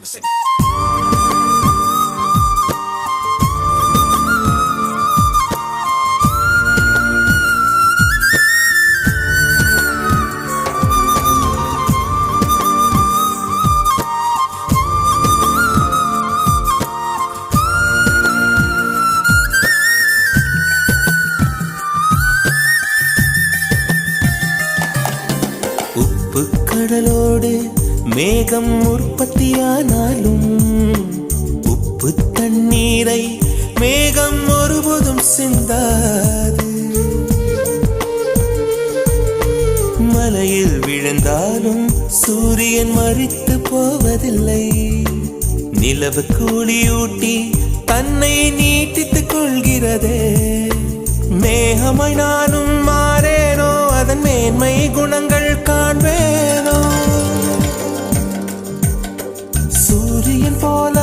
உப்பு கடலோடு மேகம் உற்பத்தியானாலும் உப்பு தண்ணீரை மேகம் ஒருபோதும் சிந்தாது. மலையில் விழுந்தாலும் சூரியன் மரித்து போவதில்லை. நிலவு கூலியூட்டி தன்னை நீட்டித்துக் கொள்கிறதே. மேகமாய் நானும் மாறேனோ, அதன் மேன்மை குணங்கள் காண்பேனோ. சூரியன் போல